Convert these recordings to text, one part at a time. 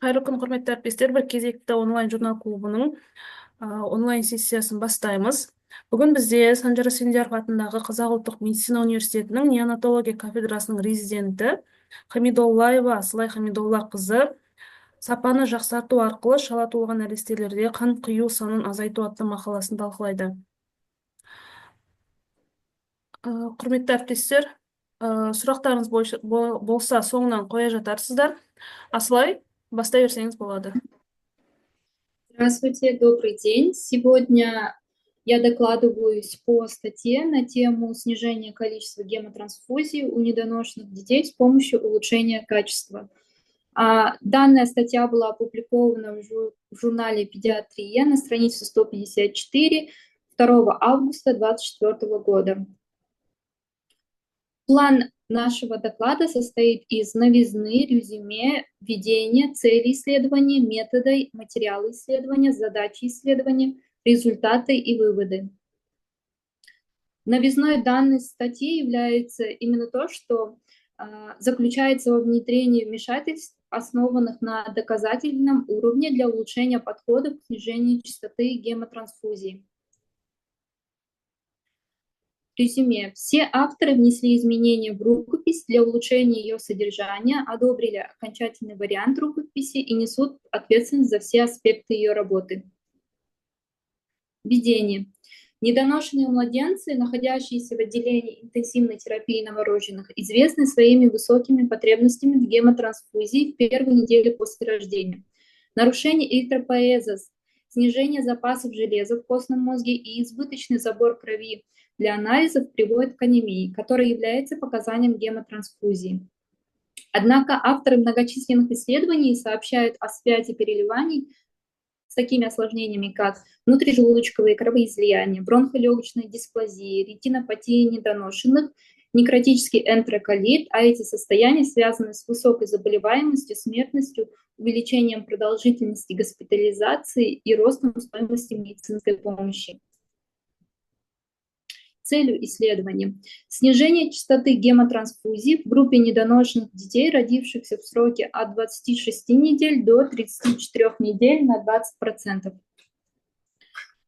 Кайры күн, құрметті әріптестер, бір кезекті онлайн журнал клубының онлайн сессиясын бастаймыз. Бүгін бізде Санжар Асфендияров атындағы Қазақ ұлттық медицина университетінің неонатология кафедрасының резиденті Хамидоллаева Асылай Хамидоллақызы сапаны жақсарту арқылы шала туылған нәрестелерде қан құю санын азайту атты мақаласын талқылайды. Құрметті әріптестер, сұрақтарыңыз болса соңынан қоя жатарсыздар. Асылай, бастай берсеңіз болады. Здравствуйте, добрый день. Сегодня я докладываюсь по статье на тему снижения количества гемотрансфузий у недоношенных детей с помощью улучшения качества. Данная статья была опубликована в журнале «Педиатрия» на странице 154 2 августа 2024 года. План нашего доклада состоит из новизны, резюме, введения, цели исследования, метода, материала исследования, задачи исследования, результаты и выводы. Новизной данной статьи является именно то, что заключается во внедрении вмешательств, основанных на доказательном уровне для улучшения подхода к снижению частоты гемотрансфузий. Резюме. Все авторы внесли изменения в рукопись для улучшения ее содержания, одобрили окончательный вариант рукописи и несут ответственность за все аспекты ее работы. Введение. Недоношенные младенцы, находящиеся в отделении интенсивной терапии новорожденных, известны своими высокими потребностями в гемотрансфузии в первые недели после рождения. Нарушение эритропоэза, снижение запасов железа в костном мозге и избыточный забор крови для анализов приводит к анемии, которая является показанием гемотрансфузии. Однако авторы многочисленных исследований сообщают о связи переливаний с такими осложнениями, как внутрижелудочковые кровоизлияния, бронхолегочная дисплазия, ретинопатия недоношенных, некротический энтероколит, а эти состояния связаны с высокой заболеваемостью, смертностью, увеличением продолжительности госпитализации и ростом стоимости медицинской помощи. Целью исследования – снижение частоты гемотрансфузий в группе недоношенных детей, родившихся в сроке от 26 недель до 34 недель на 20%.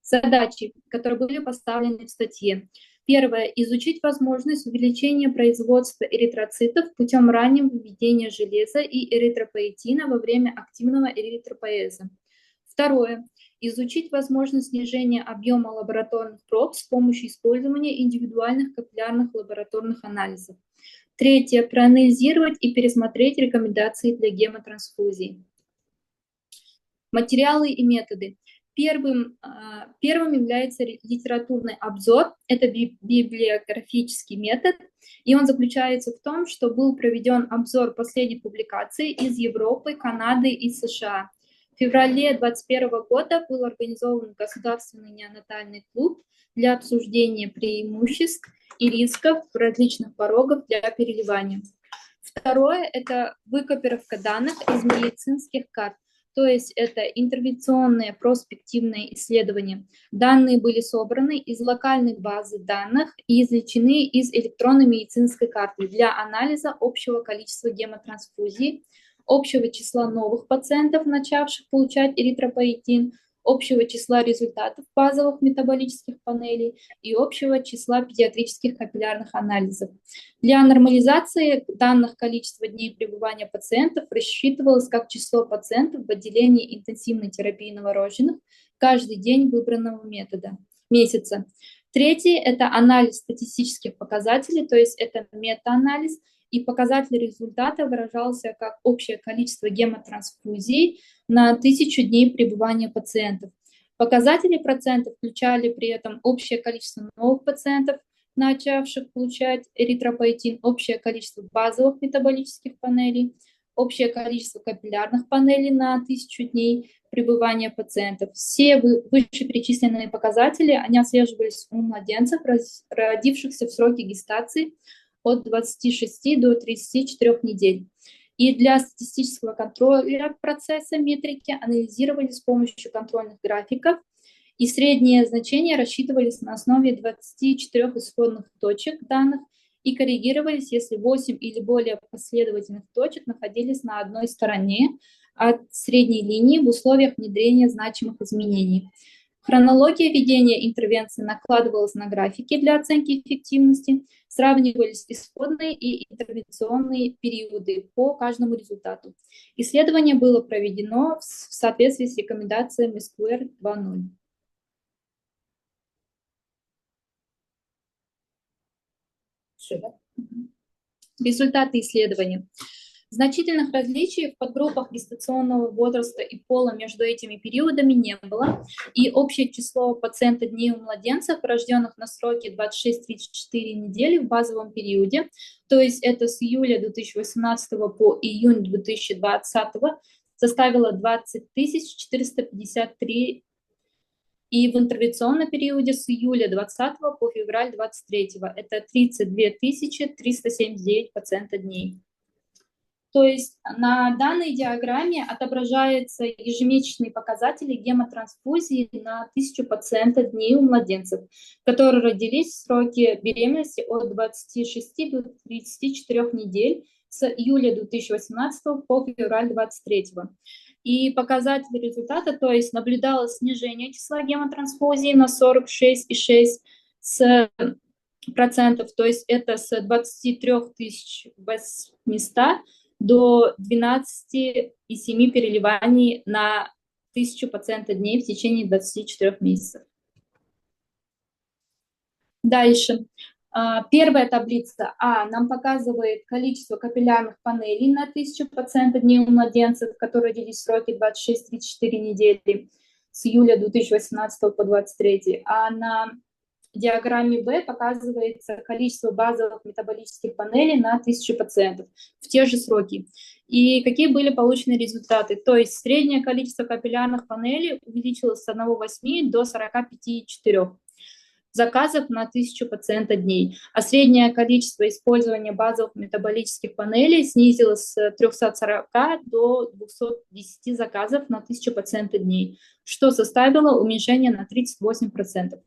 Задачи, которые были поставлены в статье. Первое – изучить возможность увеличения производства эритроцитов путем раннего введения железа и эритропоэтина во время активного эритропоэза. Второе – изучить возможность снижения объема лабораторных проб с помощью использования индивидуальных капиллярных лабораторных анализов. Третье – проанализировать и пересмотреть рекомендации для гемотрансфузий. Материалы и методы. Первым является литературный обзор, это библиографический метод, и он заключается в том, что был проведен обзор последней публикации из Европы, Канады и США. В феврале 2021 года был организован Государственный неонатальный клуб для обсуждения преимуществ и рисков различных порогов для переливания. Второе – это выкопировка данных из медицинских карт. То есть это интервенционные проспективные исследования. Данные были собраны из локальной базы данных и извлечены из электронной медицинской карты для анализа общего количества гемотрансфузий, общего числа новых пациентов, начавших получать эритропоэтин, общего числа результатов базовых метаболических панелей и общего числа педиатрических капиллярных анализов. Для нормализации данных количества дней пребывания пациентов рассчитывалось как число пациентов в отделении интенсивной терапии новорожденных каждый день выбранного месяца. Третье – это анализ статистических показателей, то есть это метаанализ, и показатель результата выражался как общее количество гемотрансфузий на 1000 дней пребывания пациентов. Показатели процентов включали при этом общее количество новых пациентов, начавших получать эритропоэтин, общее количество базовых метаболических панелей, общее количество капиллярных панелей на 1000 дней пребывания пациентов. Все вышеперечисленные показатели, они отслеживались у младенцев, родившихся в сроке гестации от 26 до 34 недель. И для статистического контроля процесса метрики анализировались с помощью контрольных графиков, и средние значения рассчитывались на основе 24 исходных точек данных и коррегировались, если 8 или более последовательных точек находились на одной стороне, от средней линии в условиях внедрения значимых изменений. Хронология ведения интервенции накладывалась на графики для оценки эффективности, сравнивались исходные и интервенционные периоды по каждому результату. Исследование было проведено в соответствии с рекомендациями SQUARE 2.0. Результаты исследования. Значительных различий в подгруппах гестационного возраста и пола между этими периодами не было, и общее число пациента дней у младенцев, рожденных на сроке 26-34 недели в базовом периоде, то есть это с июля 2018 по июнь 2020, составило 20 453, и в интервенционном периоде с июля 2020 по февраль 2023 это 32 379 пациента дней. То есть на данной диаграмме отображаются ежемесячные показатели гемотрансфузии на 1000 пациентов дней у младенцев, которые родились в сроке беременности от 26 до 34 недель с июля 2018 по февраль 2023. И показатели результата, то есть наблюдалось снижение числа гемотрансфузий на 46,6%, то есть это с 23 800 до 12,7 переливаний на 1000 пациентов дней в течение 24 месяцев. Дальше. Первая таблица нам показывает количество капиллярных панелей на 1000 пациентов дней у младенцев, которые родились в сроке 26-34 недели с июля 2018 по 2023. А на диаграмме Б показывается количество базовых метаболических панелей на 1000 пациентов в те же сроки. И какие были получены результаты? То есть среднее количество капиллярных панелей увеличилось с 1,8 до 45,4 заказов на 1000 пациентов дней, а среднее количество использования базовых метаболических панелей снизилось с 340 до 210 заказов на 1000 пациентов дней, что составило уменьшение на 38%.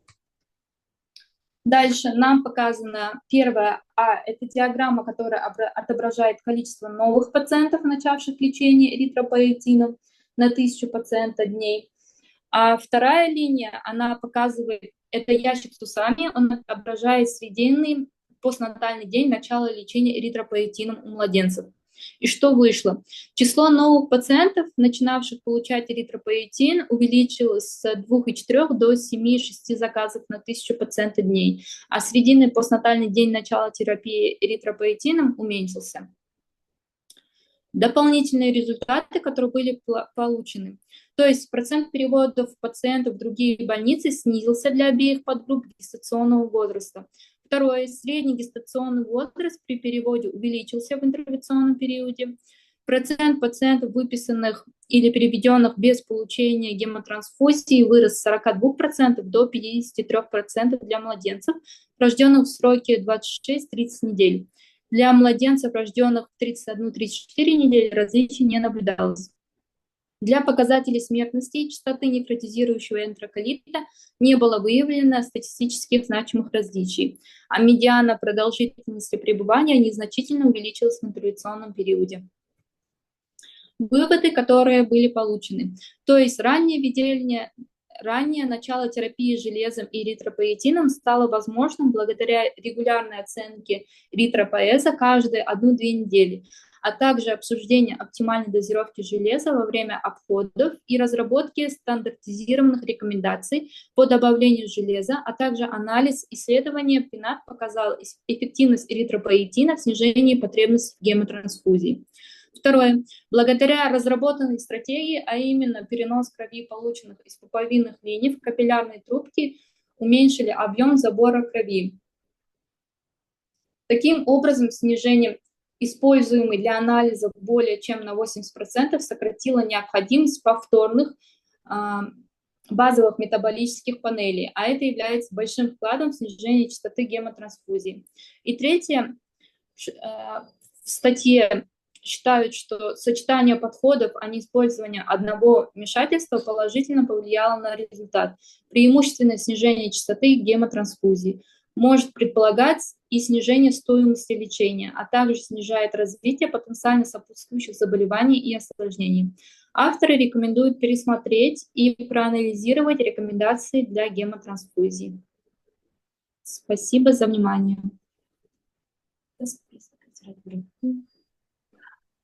Дальше нам показана первая это диаграмма, которая отображает количество новых пациентов, начавших лечение эритропоэтином на 1000 пациентов дней. А вторая линия, она показывает, это ящик с усами, он отображает сведенный постнатальный день начала лечения эритропоэтином у младенцев. И что вышло? Число новых пациентов, начинавших получать эритропоэтин, увеличилось с 2,4 до 7,6 заказов на 1000 пациентов дней, а срединный постнатальный день начала терапии эритропоэтином уменьшился. Дополнительные результаты, которые были получены. То есть процент переводов пациентов в другие больницы снизился для обеих подгрупп гестационного возраста. Второе. Средний гестационный возраст при переводе увеличился в интервенционном периоде. Процент пациентов, выписанных или переведенных без получения гемотрансфузии, вырос с 42% до 53% для младенцев, рожденных в сроке 26-30 недель. Для младенцев, рожденных в 31-34 недели, различий не наблюдалось. Для показателей смертности и частоты некротизирующего энтероколита не было выявлено статистических значимых различий, а медиана продолжительности пребывания незначительно увеличилась в интервенционном периоде. Выводы, которые были получены. То есть раннее начало терапии железом и эритропоэтином стало возможным благодаря регулярной оценке эритропоэза каждые 1-2 недели, а также обсуждение оптимальной дозировки железа во время обходов и разработки стандартизированных рекомендаций по добавлению железа, а также анализ исследования ПИНАТ показал эффективность эритропоэтина в снижении потребности в гемотрансфузии. Второе. Благодаря разработанной стратегии, а именно перенос крови, полученных из пуповинных линий в капиллярные трубки, уменьшили объем забора крови. Таким образом, снижение используемой для анализов более чем на 80% сократило необходимость повторных базовых метаболических панелей, а это является большим вкладом в снижение частоты гемотрансфузии. И третье, в статье считают, что сочетание подходов, а не использование одного вмешательства положительно повлияло на результат. Преимущественное снижение частоты гемотрансфузии может предполагать и снижение стоимости лечения, а также снижает развитие потенциально сопутствующих заболеваний и осложнений. Авторы рекомендуют пересмотреть и проанализировать рекомендации для гемотрансфузии. Спасибо за внимание.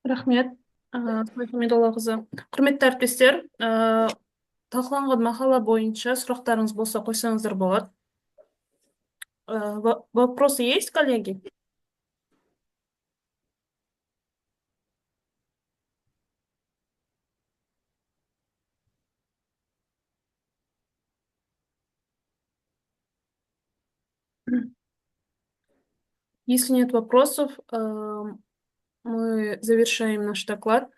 Рахмет, Хамидолла кызы. Құрметті әріптестер, талқыланған мақала бойынша сұрақтарыңыз болса қойсаңыздар болады. Вопросы есть, коллеги? Если нет вопросов, мы завершаем наш доклад.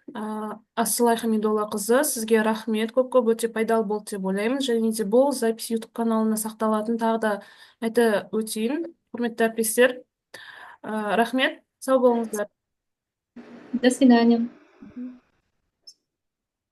Ассалай Хамидолла кызы, сізге рахмет, көп өте пайдалы болды деп ойлаймын. Және де бұл запись YouTube каналына сақталатын, тағы да айта өтейін. Құрметті әріптестер, рахмет, сау болыңыздар. До свидания.